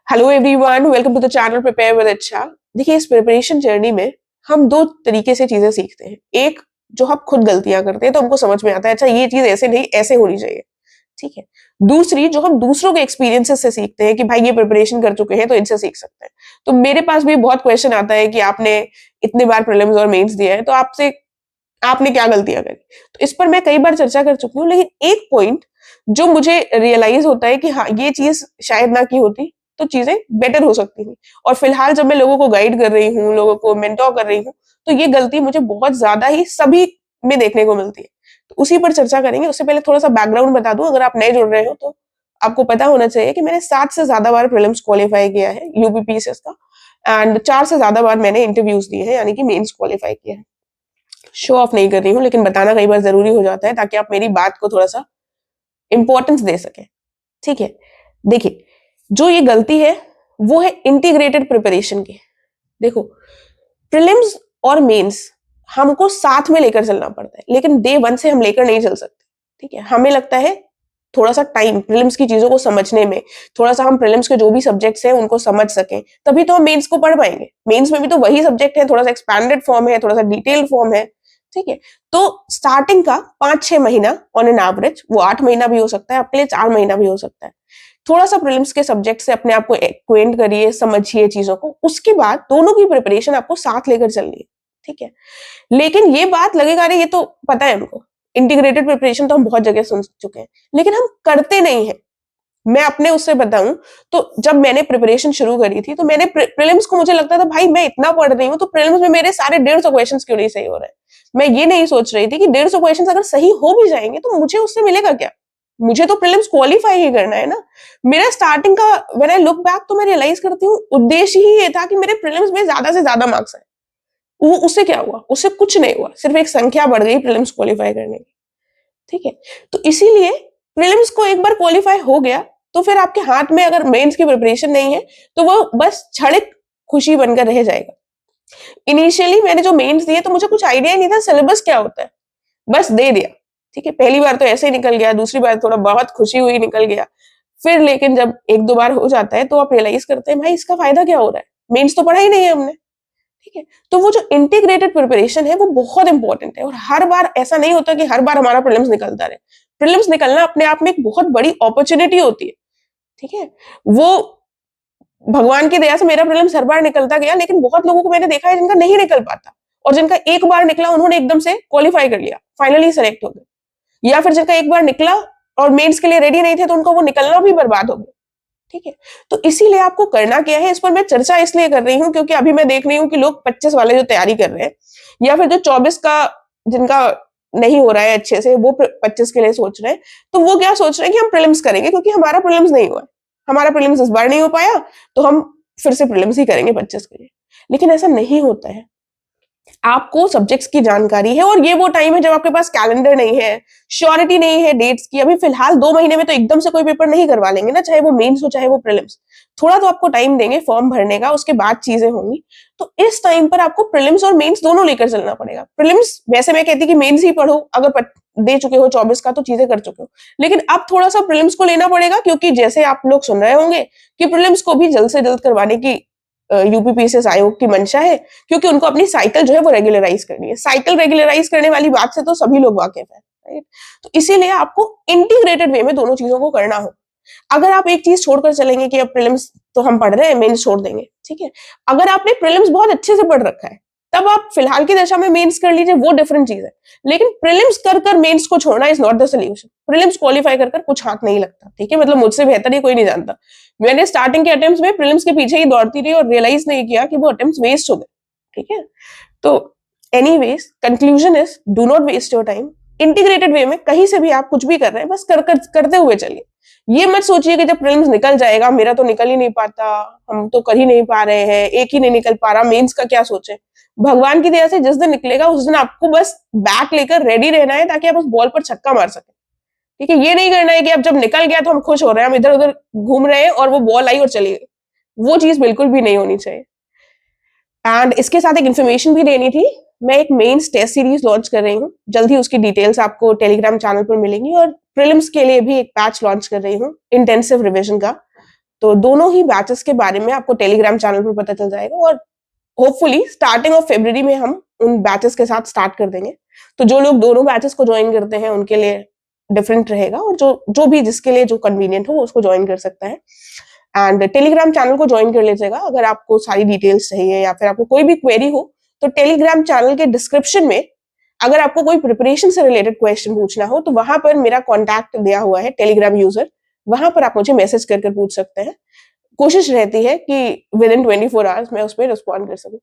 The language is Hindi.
Hello everyone, welcome to the channel prepare with अच्छा। देखिए, इस प्रिपरेशन जर्नी में हम दो तरीके से चीजें सीखते हैं। एक, जो हम खुद गलतियां करते हैं तो हमको समझ में आता है अच्छा ये चीज ऐसे नहीं ऐसे होनी चाहिए, ठीक है। दूसरी, जो हम दूसरों के एक्सपीरियंसेस से सीखते हैं कि भाई ये प्रिपरेशन कर चुके हैं तो इनसे सीख सकते हैं। तो मेरे पास भी बहुत क्वेश्चन आता है कि आपने इतने बार प्रीलिम्स और मेंस दिया है तो आपसे आपने क्या गलतियां करी। तो इस पर मैं कई बार चर्चा कर चुकी हूँ, लेकिन एक पॉइंट जो मुझे रियलाइज होता है कि हाँ, ये चीज शायद ना की होती तो चीजें बेटर हो सकती थी। और फिलहाल जब मैं लोगों को गाइड कर रही हूँ, लोगों को मेंटोर कर रही हूँ, तो ये गलती मुझे बहुत ज्यादा ही सभी में देखने को मिलती है। तो उसी पर चर्चा करेंगे। उससे पहले थोड़ा सा बैकग्राउंड बता दूं, अगर आप नए जुड़ रहे हो तो आपको पता होना चाहिए कि मैंने 7 से ज्यादा बार प्रीलिम्स क्वालिफाई किया है यूपीपीसीएस का, एंड 4 से ज्यादा बार मैंने इंटरव्यूज दिए हैं, यानी कि मेंस क्वालिफाई किया है। शो ऑफ नहीं कर रही हूँ, लेकिन बताना कई बार जरूरी हो जाता है ताकि आप मेरी बात को थोड़ा सा इंपॉर्टेंस दे सके, ठीक है। देखिए, जो ये गलती है वो है इंटीग्रेटेड प्रिपरेशन की। देखो, प्रीलिम्स और मेंस हमको साथ में लेकर चलना पड़ता है, लेकिन डे वन से हम लेकर नहीं चल सकते, ठीक है। हमें लगता है थोड़ा सा टाइम प्रीलिम्स की चीजों को समझने में, थोड़ा सा हम प्रीलिम्स के जो भी सब्जेक्ट्स हैं उनको समझ सकें, तभी तो हम मेंस को पढ़ पाएंगे। मेंस में भी तो वही सब्जेक्ट है, थोड़ा सा एक्सपैंडेड फॉर्म है, थोड़ा सा डिटेल फॉर्म है, ठीक है। तो स्टार्टिंग का 5-6 महीना ऑन एन एवरेज, वो 8 महीना भी हो सकता है आपके लिए, 4 महीना भी हो सकता है, थोड़ा सा प्रीलिम्स के सब्जेक्ट से अपने आप को एक्वेंट करिए, समझिए चीजों को। उसके बाद दोनों की प्रिपरेशन आपको साथ लेकर चलनी है, ठीक है। लेकिन ये बात लगेगा, अरे ये तो पता है हमको, इंटीग्रेटेड प्रिपरेशन तो हम बहुत जगह सुन चुके हैं, लेकिन हम करते नहीं है। मैं अपने उससे बताऊं तो जब मैंने प्रिपरेशन शुरू करी थी तो मैंने प्रीलिम्स को मुझे लगता था भाई मैं इतना पढ़ रही हूँ तो प्रीलिम्स में मेरे सारे 150 क्वेश्चंस क्यों नहीं सही हो रहे हैं। मैं ये नहीं सोच रही थी कि 150 क्वेश्चंस अगर सही हो भी जाएंगे तो मुझे उससे मिलेगा क्या। मुझे तो प्रीलिम्स क्वालिफाई ही करना है ना। मेरा स्टार्टिंग का व्हेन आई लुक बैक तो मैं रियलाइज करती हूँ उद्देश्य ही ये था कि मेरे प्रीलिम्स में ज्यादा से ज्यादा मार्क्स आए। वो उससे क्या हुआ, उससे कुछ नहीं हुआ, सिर्फ एक संख्या बढ़ गई प्रीलिम्स क्वालिफाई करने की, ठीक है। तो इसीलिए प्रीलिम्स को एक बार क्वालिफाई हो गया तो फिर आपके हाथ में अगर मेंस की प्रिपरेशन नहीं है तो वो बस क्षणिक खुशी बनकर रह जाएगा। इनिशियली मैंने जो मेंस दिए तो मुझे कुछ आइडिया ही नहीं था सिलेबस क्या होता है, बस दे दिया, ठीक है। पहली बार तो ऐसे ही निकल गया, दूसरी बार थोड़ा बहुत खुशी हुई निकल गया, फिर लेकिन जब 1-2 बार हो जाता है तो आप रियलाइज करते हैं भाई इसका फायदा क्या हो रहा है, मेंस तो पढ़ा ही नहीं है हमने, ठीक है। तो वो जो इंटीग्रेटेड प्रिपरेशन है वो बहुत इंपॉर्टेंट है, और हर बार ऐसा नहीं होता कि हर बार हमारा प्रीलिम्स निकलता रहे। प्रीलिम्स निकलना अपने आप में एक बहुत बड़ी अपॉर्चुनिटी होती है, ठीक है। वो भगवान की दया से मेरा प्रीलिम्स हर बार निकलता गया, लेकिन बहुत लोगों को मैंने देखा है जिनका नहीं निकल पाता, और जिनका एक बार निकला उन्होंने एकदम से क्वालिफाई कर लिया, फाइनली सेलेक्ट हो गए। या फिर जिनका एक बार निकला और मेंस के लिए रेडी नहीं थे तो उनका वो निकलना भी बर्बाद हो गया, ठीक है। तो इसीलिए आपको करना क्या है, इस पर मैं चर्चा इसलिए कर रही हूँ क्योंकि अभी मैं देख रही हूँ कि लोग 25 वाले जो तैयारी कर रहे हैं, या फिर जो 24 का जिनका नहीं हो रहा है अच्छे से, वो 25 के लिए सोच रहे हैं। तो वो क्या सोच रहे हैं कि हम प्रीलिम्स करेंगे क्योंकि हमारा प्रीलिम्स नहीं हुआ, हमारा प्रीलिम्स इस बार नहीं हो पाया तो हम फिर से प्रीलिम्स ही करेंगे 25 के लिए। लेकिन ऐसा नहीं होता है। आपको सब्जेक्ट्स की जानकारी है, और ये वो टाइम है जब आपके पास कैलेंडर नहीं है, श्योरिटी नहीं है डेट्स की। अभी फिलहाल 2 महीने में तो एकदम से कोई पेपर नहीं करवा लेंगे ना, चाहे वो मेंस हो चाहे वो प्रीलिम्स। थोड़ा तो आपको टाइम देंगे फॉर्म भरने का, उसके बाद चीजें होंगी। तो इस टाइम पर आपको प्रीलिम्स और मेंस दोनों लेकर चलना पड़ेगा। प्रीलिम्स वैसे मैं कहती कि मेंस ही पढ़ो, अगर दे चुके हो 24 का तो चीजें कर चुके हो, लेकिन अब थोड़ा सा प्रीलिम्स को लेना पड़ेगा, क्योंकि जैसे आप लोग सुन रहे होंगे कि प्रीलिम्स को भी जल्द से जल्द करवाने की यूपीपीसीएस आयोग की मंशा है, क्योंकि उनको अपनी साइकिल जो है वो रेगुलराइज करनी है। साइकिल रेगुलराइज करने वाली बात से तो सभी लोग वाकिफ है, राइट। तो इसीलिए आपको इंटीग्रेटेड वे में दोनों चीजों को करना हो। अगर आप एक चीज छोड़कर चलेंगे कि अब प्रीलिम्स तो हम पढ़ रहे हैं, मेंस छोड़ देंगे, ठीक है। अगर आपने प्रीलिम्स बहुत अच्छे से पढ़ रखा है तब आप फिलहाल की दशा में मेंस कर लीजिए, वो डिफरेंट चीज है। लेकिन प्रीलिम्स कर कर मेंस को छोड़ना is not the solution. Prelims qualify कर कर कुछ हाथ नहीं लगता, ठीक है। मतलब मुझसे बेहतर ही कोई नहीं जानता। मैंने स्टार्टिंग के अटेम्प्ट्स में प्रीलिम्स के पीछे ही दौड़ती रही और रियलाइज नहीं किया कि वो अटेम्प्ट्स वेस्ट हो गए, ठीक है। तो anyways conclusion is do not waste your time. Integrated way में कहीं से भी आप कुछ भी कर रहे हैं बस करते हुए चलिए। ये मत सोचिए कि जब प्रीलिम्स निकल जाएगा, मेरा तो निकल ही नहीं पाता, हम तो कर ही नहीं पा रहे हैं, एक ही नहीं निकल पा रहा, मेंस का क्या सोचे। भगवान की दया से जिस दिन निकलेगा उस दिन आपको बस बैट लेकर रेडी रहना है, ताकि आप उस बॉल पर छक्का मार सके, ठीक है। ये नहीं करना है कि अब जब निकल गया तो हम खुश हो रहे हैं, हम इधर उधर घूम रहे हैं और वो बॉल आई और चली गई। वो चीज बिल्कुल भी नहीं होनी चाहिए। एंड इसके साथ एक इन्फॉर्मेशन भी देनी थी। मैं एक मेंस टेस्ट सीरीज लॉन्च कर रही हूँ, जल्द ही उसकी डिटेल्स आपको टेलीग्राम चैनल पर मिलेंगी। और प्रीलिम्स के लिए भी एक पैच लॉन्च कर रही हूँ इंटेंसिव रिविजन का। तो दोनों ही बैचेस के बारे में आपको टेलीग्राम चैनल पर पता चल जाएगा और होपफुली स्टार्टिंग ऑफ फरवरी में हम उन बैचेस के साथ स्टार्ट कर देंगे। तो जो लोग दोनों बैचेस को ज्वाइन करते हैं उनके लिए डिफरेंट रहेगा और जो भी जिसके लिए जो कन्वीनियंट हो वो उसको ज्वाइन कर सकता है। एंड टेलीग्राम चैनल को ज्वाइन कर लीजिएगा अगर आपको सारी डिटेल्स चाहिए या फिर आपको कोई भी क्वेरी हो तो टेलीग्राम चैनल के डिस्क्रिप्शन में अगर आपको कोई प्रिपरेशन से रिलेटेड क्वेश्चन पूछना हो तो वहां पर मेरा कॉन्टैक्ट दिया हुआ है टेलीग्राम यूजर, वहां पर आप मुझे मैसेज कर पूछ सकते हैं। कोशिश रहती है कि विद इन 24 आवर्स मैं उस पर रिस्पॉन्ड कर सकूं।